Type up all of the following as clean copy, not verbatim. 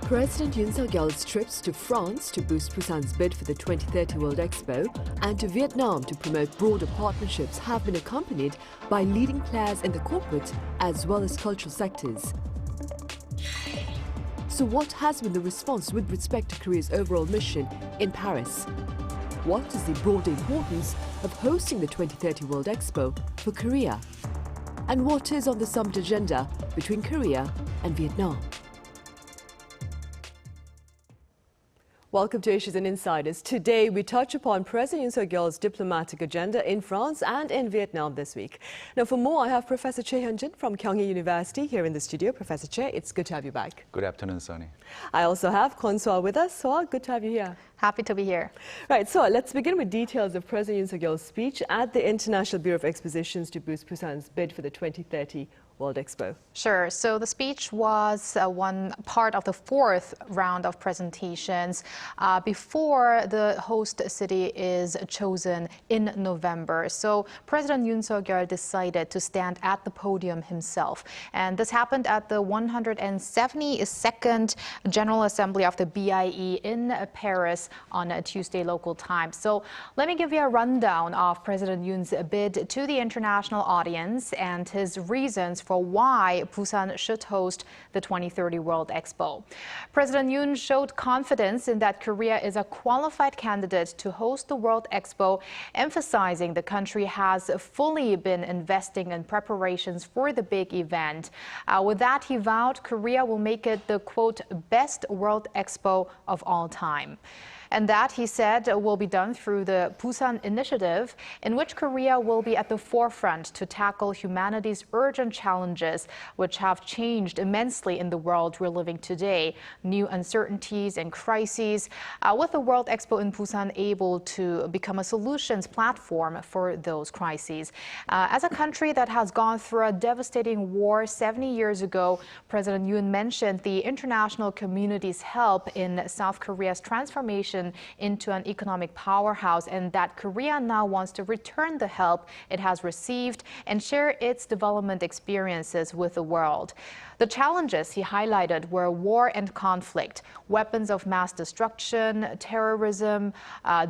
President Yoon Suk Yeol's trips to France to boost Busan's bid for the 2030 World Expo and to Vietnam to promote broader partnerships have been accompanied by leading players in the corporate as well as cultural sectors. So what has been the response with respect to Korea's overall mission in Paris? What is the broader importance of hosting the 2030 World Expo for Korea? And what is on the summit agenda between Korea and Vietnam? Welcome to Issues and Insiders. Today, we touch upon President Yoon Suk Yeol's diplomatic agenda in France and in Vietnam this week. Now, for more, I have Professor Choi Hyun Jin from Kyung Hee University here in the studio. Professor Choi, it's good to have you back. Good afternoon, Sunny. I also have Kwon Soa with us. Soa, good to have you here. Happy to be here. Right, so let's begin with details of President Yoon Suk Yeol's speech at the International Bureau of Expositions to boost Busan's bid for the 2030 World Expo. Sure. So the speech was one part of the fourth round of presentations before the host city is chosen in November. So President Yoon Suk Yeol decided to stand at the podium himself. And this happened at the 172nd General Assembly of the BIE in Paris on a Tuesday local time. So let me give you a rundown of President Yoon's bid to the international audience and his reasons for why Busan should host the 2030 World Expo. President Yoon showed confidence in that Korea is a qualified candidate to host the World Expo, emphasizing the country has fully been investing in preparations for the big event. With that, he vowed Korea will make it the, quote, best World Expo of all time. And that, he said, will be done through the Busan Initiative, in which Korea will be at the forefront to tackle humanity's urgent challenges, which have changed immensely in the world we're living today. New uncertainties and crises, with the World Expo in Busan able to become a solutions platform for those crises. As a country that has gone through a devastating war 70 years ago, President Yoon mentioned the international community's help in South Korea's transformation into an economic powerhouse, and that Korea now wants to return the help it has received and share its development experiences with the world. The challenges he highlighted were war and conflict, weapons of mass destruction, terrorism,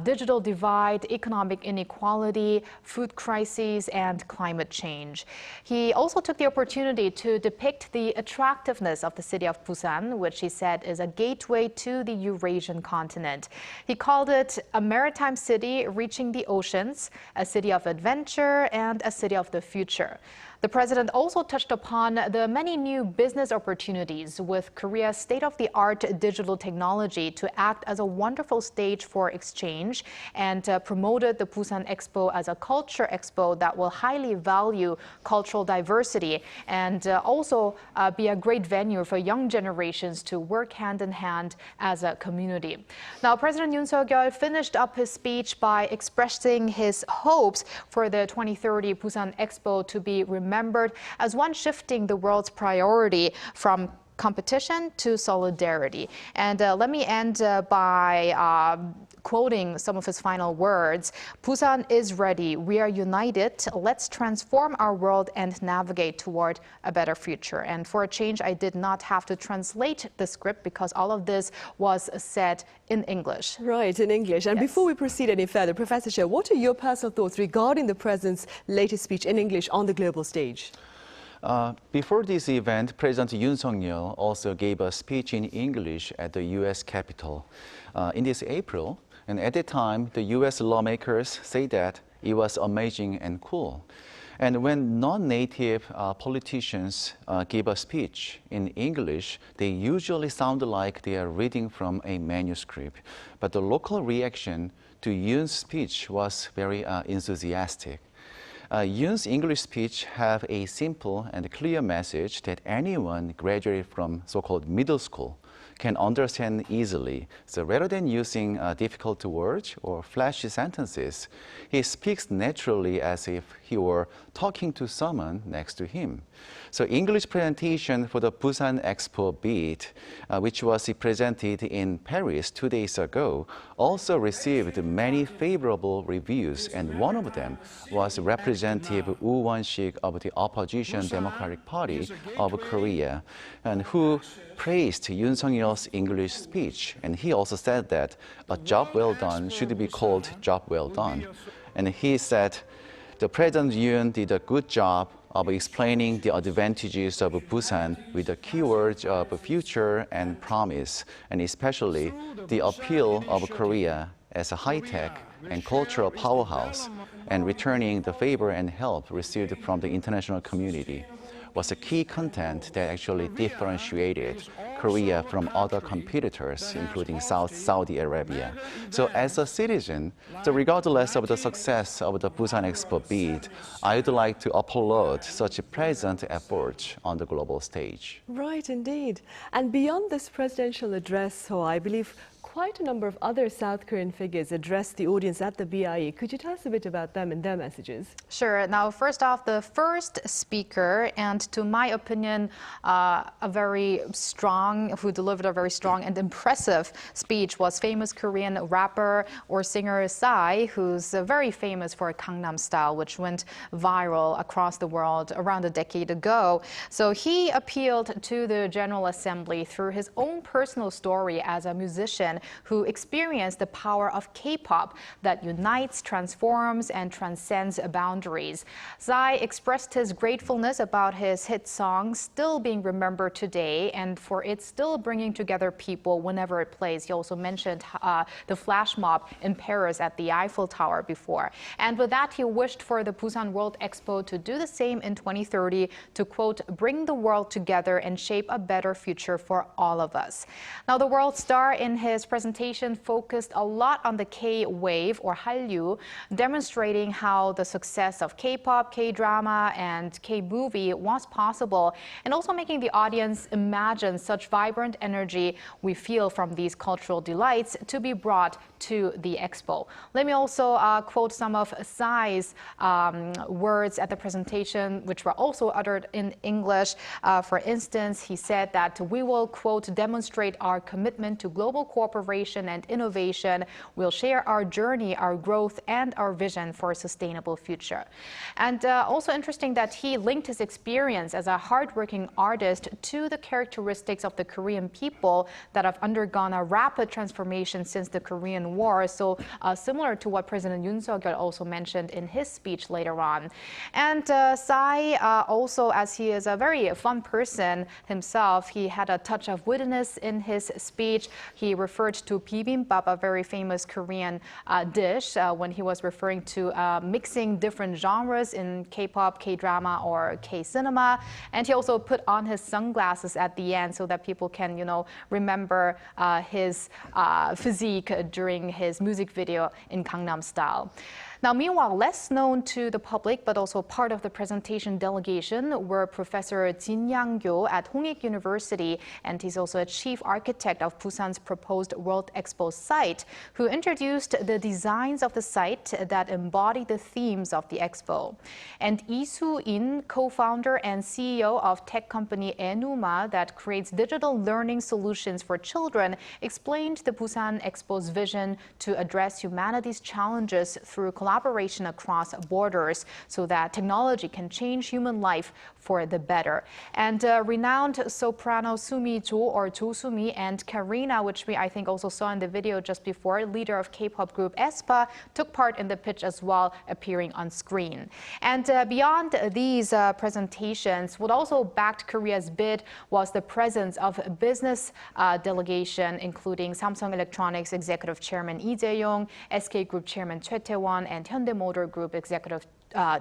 digital divide, economic inequality, food crises, and climate change. He also took the opportunity to depict the attractiveness of the city of Busan, which he said is a gateway to the Eurasian continent. He called it a maritime city reaching the oceans, a city of adventure, and a city of the future. The president also touched upon the many new business opportunities with Korea's state-of-the-art digital technology to act as a wonderful stage for exchange, and promoted the Busan Expo as a culture expo that will highly value cultural diversity and also be a great venue for young generations to work hand in hand as a community. Now, President Yoon Suk Yeol finished up his speech by expressing his hopes for the 2030 Busan Expo to be remembered as one shifting the world's priority from competition to solidarity. And let me end by quoting some of his final words. Busan is ready. We are united. Let's transform our world and navigate toward a better future. And for a change, I did not have to translate the script because all of this was said in English. Right, in English. And Yes. before we proceed any further, Professor Choi, what are your personal thoughts regarding the President's latest speech in English on the global stage? Before this event, President Yoon Suk Yeol also gave a speech in English at the U.S. Capitol in this April. And at the time, the U.S. lawmakers say that it was amazing and cool. And when non-native politicians give a speech in English, they usually sound like they are reading from a manuscript. But the local reaction to Yoon's speech was very enthusiastic. Yoon's English speech have a simple and clear message that anyone graduated from so-called middle school can understand easily. So rather than using difficult words or flashy sentences, he speaks naturally as if he were talking to someone next to him. So English presentation for the Busan Expo bid, which was presented in Paris 2 days ago, also received many favorable reviews, and one of them was Representative Woo Won-sik of the opposition Democratic Party of Korea, and who praised Yoon Suk Yeol's English speech, and he also said that a job well done should be called job well done. And he said, the President Yoon did a good job of explaining the advantages of Busan with the keywords of future and promise, and especially the appeal of Korea as a high-tech and cultural powerhouse, and returning the favor and help received from the international community was a key content that actually differentiated Korea from other competitors, including Saudi Arabia. So as a citizen, so regardless of the success of the Busan Expo bid, I'd like to applaud such a present effort on the global stage. Right, indeed. And beyond this presidential address, so I believe quite a number of other South Korean figures addressed the audience at the BIE. Could you tell us a bit about them and their messages? Sure. Now, first off, the first speaker, and to my opinion, who delivered a very strong and impressive speech, was famous Korean rapper or singer Psy, who's very famous for Gangnam Style, which went viral across the world around a decade ago. So he appealed to the General Assembly through his own personal story as a musician who experienced the power of K-pop that unites, transforms, and transcends boundaries. Psy expressed his gratefulness about his hit song still being remembered today and for it still bringing together people whenever it plays. He also mentioned the flash mob in Paris at the Eiffel Tower before. And with that, he wished for the Busan World Expo to do the same in 2030 to, quote, bring the world together and shape a better future for all of us. Now, the world star in his presentation focused a lot on the K-wave or Hallyu, demonstrating how the success of K-pop, K-drama, and K-movie was possible, and also making the audience imagine such vibrant energy we feel from these cultural delights to be brought to the expo. Let me also quote some of Psy's words at the presentation, which were also uttered in English. For instance, he said that we will, quote, demonstrate our commitment to global cooperation and innovation. We'll share our journey, our growth, and our vision for a sustainable future. And also interesting that he linked his experience as a hardworking artist to the characteristics of the Korean people that have undergone a rapid transformation since the Korean War. So similar to what President Yoon Suk Yeol also mentioned in his speech later on. And Psy also, as he is a very fun person himself, he had a touch of wittiness in his speech. He referred to bibimbap, a very famous Korean dish, when he was referring to mixing different genres in K-pop, K-drama, or K-cinema. And he also put on his sunglasses at the end so that people can, remember his physique during his music video in Gangnam Style. Now, meanwhile, less known to the public, but also part of the presentation delegation were Professor Choi Hyun Jin at Kyung Hee University, and he's also a chief architect of Busan's proposed World Expo site, who introduced the designs of the site that embody the themes of the expo. And Lee Soo-in, co-founder and CEO of tech company Enuma that creates digital learning solutions for children, explained the Busan Expo's vision to address humanity's challenges through collaboration across borders so that technology can change human life for the better. And renowned soprano Sumi Jo or Jo Sumi and Karina, which I think also saw in the video just before, leader of K-pop group aespa, took part in the pitch as well, appearing on screen. And beyond these presentations, what also backed Korea's bid was the presence of business delegation, including Samsung Electronics Executive Chairman Lee Jae-yong, SK Group Chairman Choi Tae-won, and Hyundai Motor Group Executive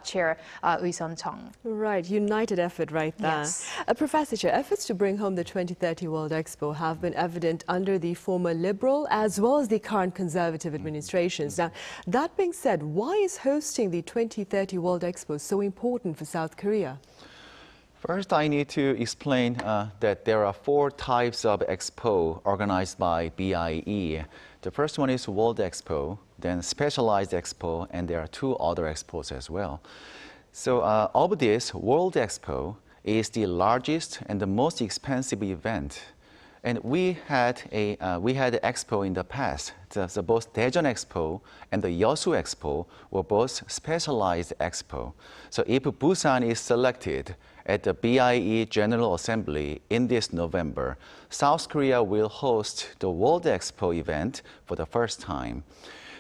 Chair Lee Sun-chung. Right, united effort right there. Yes. Professor Choi, efforts to bring home the 2030 World Expo have been evident under the former Liberal as well as the current Conservative administrations. Now, that being said, why is hosting the 2030 World Expo so important for South Korea? First, I need to explain that there are 4 types of expo organized by BIE. The first one is World Expo, then Specialized Expo, and there are 2 other expos as well. So of this, World Expo is the largest and the most expensive event. And we had an expo in the past. Both Daejeon Expo and the Yeosu Expo were both specialized expo. So if Busan is selected at the BIE General Assembly in this November, South Korea will host the World Expo event for the first time.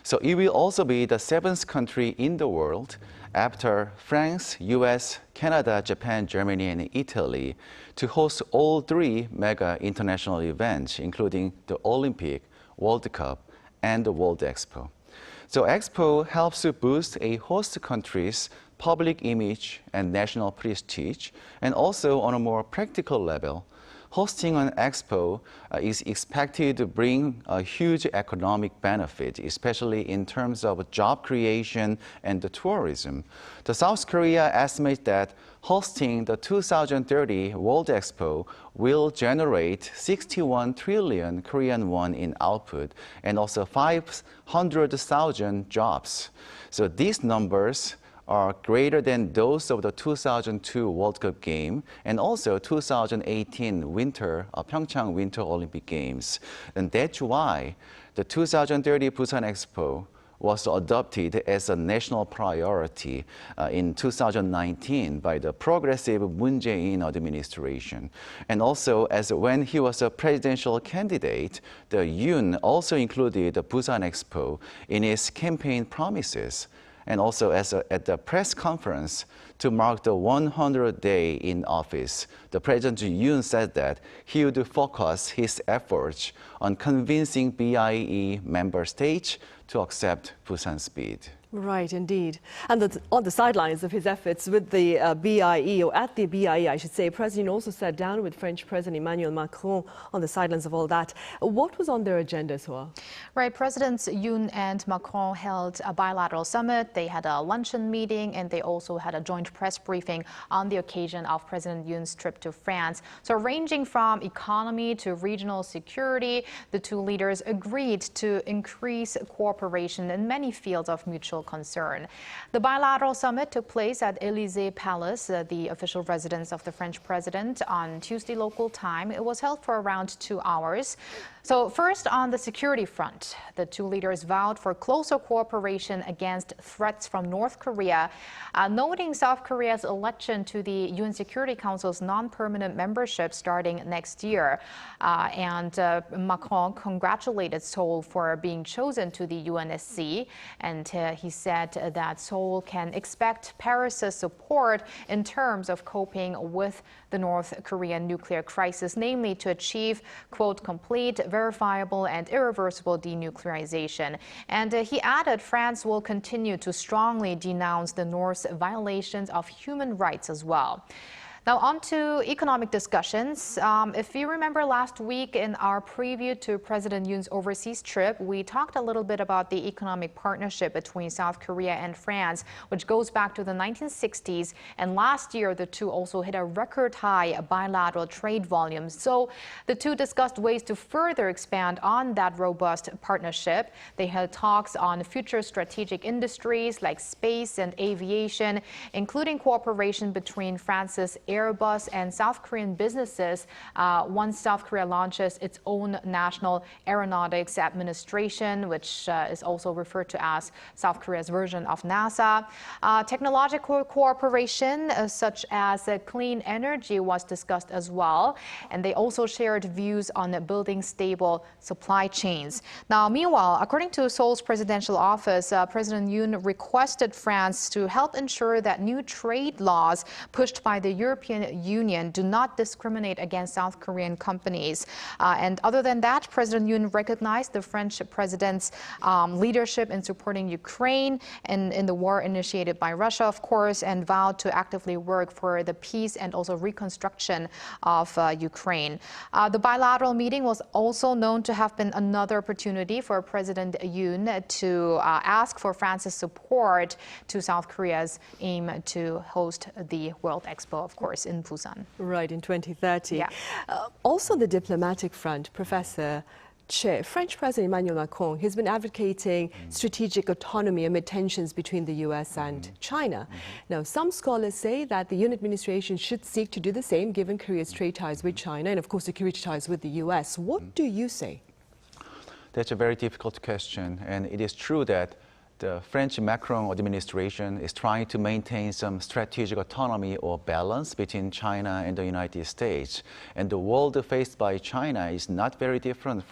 So it will also be the 7th country in the world after France, US, Canada, Japan, Germany, and Italy to host all 3 mega international events, including the Olympic, World Cup, and the World Expo. So Expo helps to boost a host country's public image and national prestige, and also on a more practical level, hosting an expo is expected to bring a huge economic benefit, especially in terms of job creation and the tourism. The South Korea estimates that hosting the 2030 World Expo will generate 61 trillion Korean won in output and also 500,000 jobs. So these numbers are greater than those of the 2002 World Cup game and also 2018 Pyeongchang Winter Olympic Games. And that's why the 2030 Busan Expo was adopted as a national priority in 2019 by the progressive Moon Jae-in administration. And also, as when he was a presidential candidate, the Yoon also included the Busan Expo in his campaign promises. And also at the press conference to mark the 100th day in office, the President Yoon said that he would focus his efforts on convincing BIE member states to accept Busan's bid. Right, indeed. And on the sidelines of his efforts with the BIE, or at the BIE, I should say, President also sat down with French President Emmanuel Macron on the sidelines of all that. What was on their agenda, Soa? Right, Presidents Yoon and Macron held a bilateral summit. They had a luncheon meeting, and they also had a joint press briefing on the occasion of President Yoon's trip to France. So ranging from economy to regional security, the 2 leaders agreed to increase cooperation in many fields of mutual concern. The bilateral summit took place at Élysée Palace, the official residence of the French president, on Tuesday local time. It was held for around 2 hours. So first, on the security front, the 2 leaders vowed for closer cooperation against threats from North Korea, noting South Korea's election to the UN Security Council's non-permanent membership starting next year. Macron congratulated Seoul for being chosen to the UNSC, and he said that Seoul can expect Paris's support in terms of coping with the North Korean nuclear crisis, namely to achieve, quote, complete, verifiable and irreversible denuclearization. And he added France will continue to strongly denounce the North's violations of human rights as well. Now on to economic discussions. If you remember last week in our preview to President Yoon's overseas trip, we talked a little bit about the economic partnership between South Korea and France, which goes back to the 1960s. And last year, the 2 also hit a record high bilateral trade volume. So the 2 discussed ways to further expand on that robust partnership. They had talks on future strategic industries like space and aviation, including cooperation between France's Airbus and South Korean businesses once South Korea launches its own National Aeronautics Administration, which is also referred to as South Korea's version of NASA. Technological cooperation such as clean energy was discussed as well, and they also shared views on building stable supply chains. Now, meanwhile, according to Seoul's presidential office, President Yoon requested France to help ensure that new trade laws pushed by the European Union do not discriminate against South Korean companies. And other than that, President Yoon recognized the French president's leadership in supporting Ukraine in the war initiated by Russia, of course, and vowed to actively work for the peace and also reconstruction of Ukraine. The bilateral meeting was also known to have been another opportunity for President Yoon to ask for France's support to South Korea's aim to host the World Expo, of course, in Busan. Right, in 2030. Yeah. Also on the diplomatic front, Professor Che, French President Emmanuel Macron has been advocating strategic autonomy amid tensions between the US and China. Now, some scholars say that the Yoon administration should seek to do the same given Korea's trade ties with China and, of course, security ties with the US. What do you say? That's a very difficult question, and it is true that the French Macron administration is trying to maintain some strategic autonomy or balance between China and the United States. And the world faced by China is not very different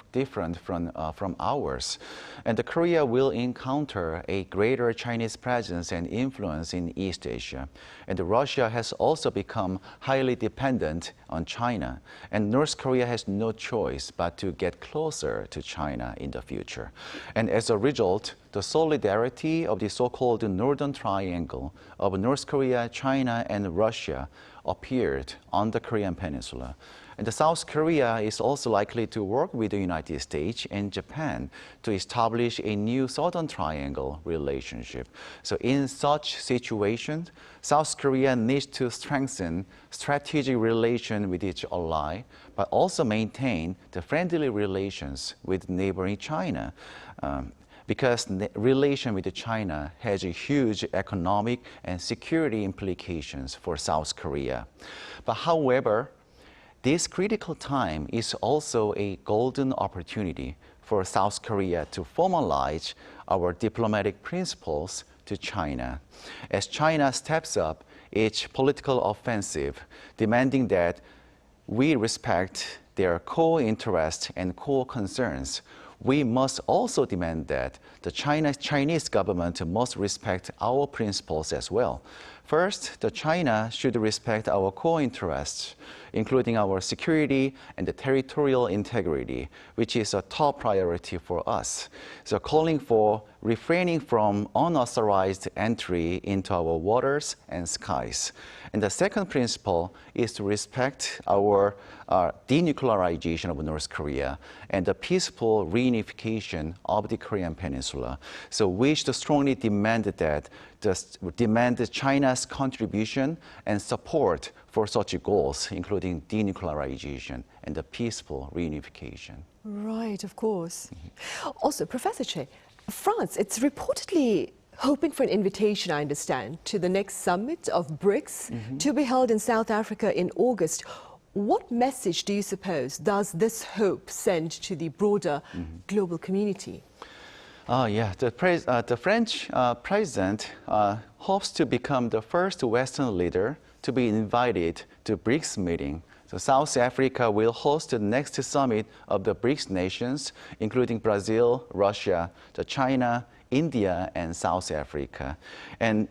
from ours. And Korea will encounter a greater Chinese presence and influence in East Asia. And Russia has also become highly dependent on China. And North Korea has no choice but to get closer to China in the future. And as a result, the solidarity of the so-called Northern Triangle of North Korea, China, and Russia appeared on the Korean Peninsula. And the South Korea is also likely to work with the United States and Japan to establish a new Southern Triangle relationship. So in such situations, South Korea needs to strengthen strategic relations with its ally, but also maintain the friendly relations with neighboring China. Because the relation with China has huge economic and security implications for South Korea. But however, this critical time is also a golden opportunity for South Korea to formalize our diplomatic principles to China. As China steps up its political offensive, demanding that we respect their core interests and core concerns, we must also demand that the Chinese government must respect our principles as well. First, China should respect our core interests, including our security and the territorial integrity, which is a top priority for us. So calling for refraining from unauthorized entry into our waters and skies. And the second principle is to respect our denuclearization of North Korea and the peaceful reunification of the Korean Peninsula. So we should strongly demand China's contribution and support for such goals, including denuclearization and the peaceful reunification. Right, of course. Also, Professor Choi, France, it's reportedly hoping for an invitation, I understand, to the next summit of Brics to be held in South Africa in August. What message do you suppose does this hope send to the broader global community? The French president hopes to become the first Western leader to be invited to Brics meeting. So South Africa will host the next summit of the Brics nations, including Brazil, Russia, China, India, and South Africa. And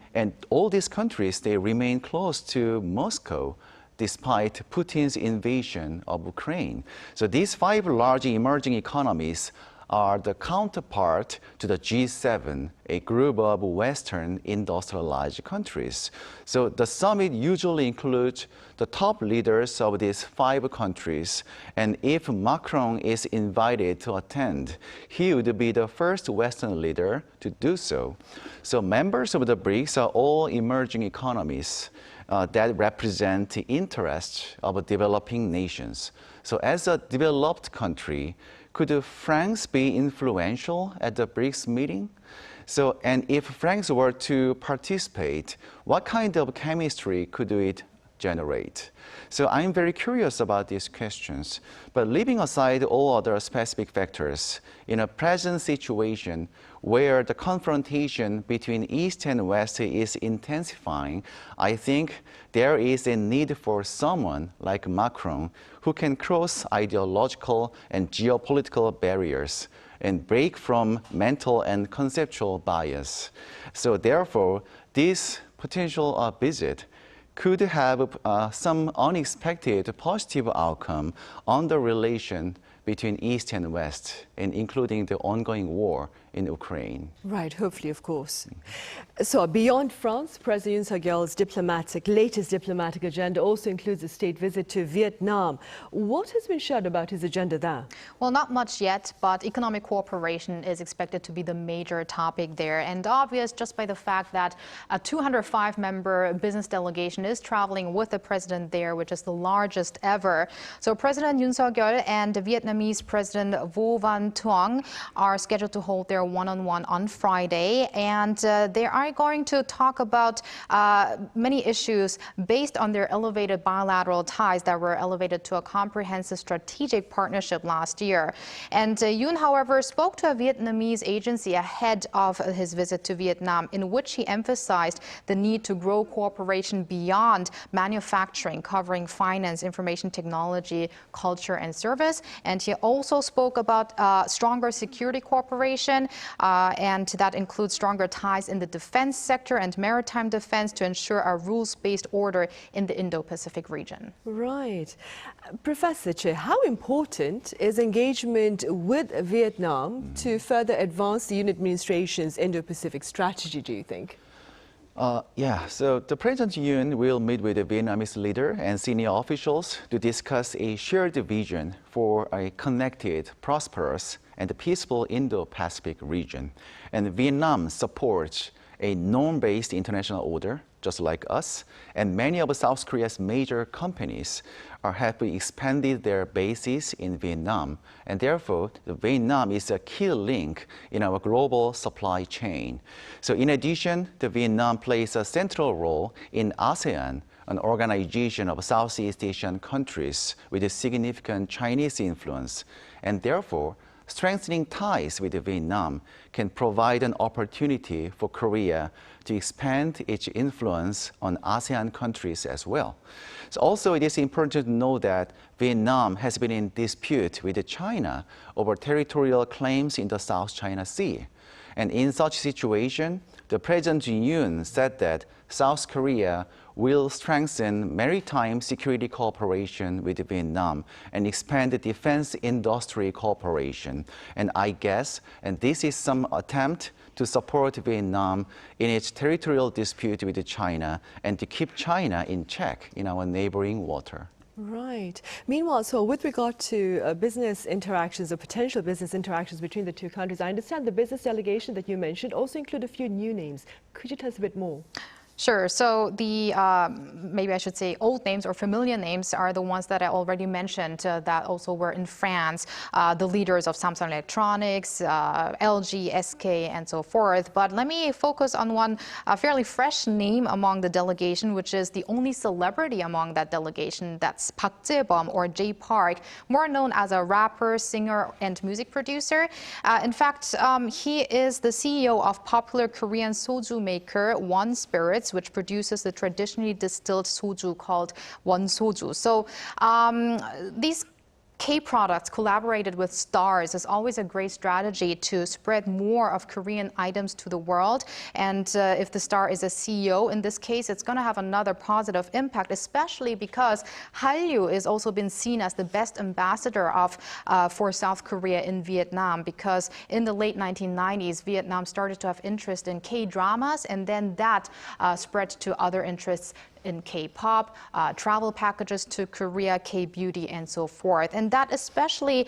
all these countries, they remain close to Moscow despite Putin's invasion of Ukraine. So these 5 large emerging economies are the counterpart to the G7, a group of Western industrialized countries. So the summit usually includes the top leaders of these 5 countries. And if Macron is invited to attend, he would be the first Western leader to do so. So members of the BRICS are all emerging economies that represent the interests of developing nations. So as a developed country, could France be influential at the BRICS meeting? And if France were to participate, what kind of chemistry could it generate? So I'm very curious about these questions. But leaving aside all other specific factors, in a present situation where the confrontation between East and West is intensifying, I think there is a need for someone like Macron who can cross ideological and geopolitical barriers and break from mental and conceptual bias. So therefore, this potential visit could have some unexpected positive outcome on the relation between East and West, and including the ongoing war in Ukraine. Right, hopefully, of course. So beyond France, President Yoon Suk Yeol's latest diplomatic agenda also includes a state visit to Vietnam. What has been shared about his agenda there? Well, not much yet, but economic cooperation is expected to be the major topic there. And obvious just by the fact that a 205-member business delegation is traveling with the president there, which is the largest ever. So President Yoon Suk Yeol and the Vietnamese Vietnamese President Vo Van Thuong are scheduled to hold their one-on-one on Friday, and they are going to talk about many issues based on their elevated bilateral ties that were elevated to a comprehensive strategic partnership last year. And Yoon, however, spoke to a Vietnamese agency ahead of his visit to Vietnam, in which he emphasized the need to grow cooperation beyond manufacturing, covering finance, information technology, culture, and service. And he also spoke about stronger security cooperation, and that includes stronger ties in the defense sector and maritime defense to ensure a rules-based order in the Indo-Pacific region. Right. Professor Choi, how important is engagement with Vietnam to further advance the Yoon administration's Indo-Pacific strategy, do you think? So the President Yoon will meet with the Vietnamese leader and senior officials to discuss a shared vision for a connected, prosperous, and peaceful Indo-Pacific region. And Vietnam supports a norm-based international order, just like us, and many of South Korea's major companies have expanded their bases in Vietnam, and therefore Vietnam is a key link in our global supply chain. So in addition, Vietnam plays a central role in ASEAN, an organization of Southeast Asian countries with a significant Chinese influence, and therefore strengthening ties with Vietnam can provide an opportunity for Korea to expand its influence on ASEAN countries as well. So also, it is important to know that Vietnam has been in dispute with China over territorial claims in the South China Sea. And in such situation, the President Yoon said that South Korea will strengthen maritime security cooperation with Vietnam and expand the defense industry cooperation. And I guess, and this is some attempt to support Vietnam in its territorial dispute with China and to keep China in check in our neighboring water. Right. Meanwhile, so with regard to business interactions or potential business interactions between the two countries, I understand the business delegation that you mentioned also include a few new names. Could you tell us a bit more? Sure. So the, maybe I should say old names or familiar names are the ones that I already mentioned that also were in France, the leaders of Samsung Electronics, LG, SK, and so forth. But let me focus on one fairly fresh name among the delegation, which is the only celebrity among that delegation. That's Park Jae-bum, or Jay Park, more known as a rapper, singer, and music producer. In fact, he is the CEO of popular Korean soju maker Kwon Spirits, which produces the traditionally distilled soju called Kwon Soju. So these K-products collaborated with stars is always a great strategy to spread more of Korean items to the world. And if the star is a CEO, in this case, it's going to have another positive impact, especially because Hallyu is also been seen as the best ambassador for South Korea in Vietnam, because in the late 1990s, Vietnam started to have interest in K-dramas, and then that spread to other interests in K-pop, travel packages to Korea, K-beauty, and so forth. And that especially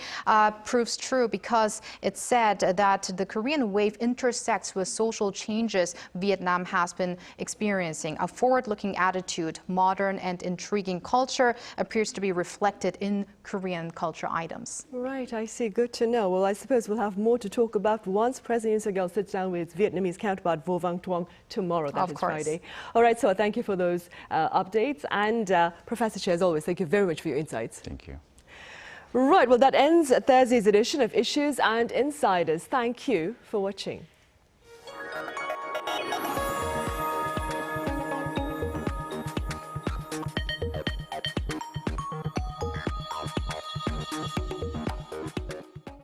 proves true because it's said that the Korean wave intersects with social changes Vietnam has been experiencing. A forward-looking attitude, modern and intriguing culture appears to be reflected in Korean culture items. Right, I see. Good to know. Well, I suppose we'll have more to talk about once President Yoon Suk Yeol sits down with Vietnamese counterpart Vo Van Thuong tomorrow. That is Friday. All right, so thank you for those updates. And Professor Choi, as always, thank you very much for your insights. Thank you. Right, well, that ends Thursday's edition of Issues and Insiders. Thank you for watching.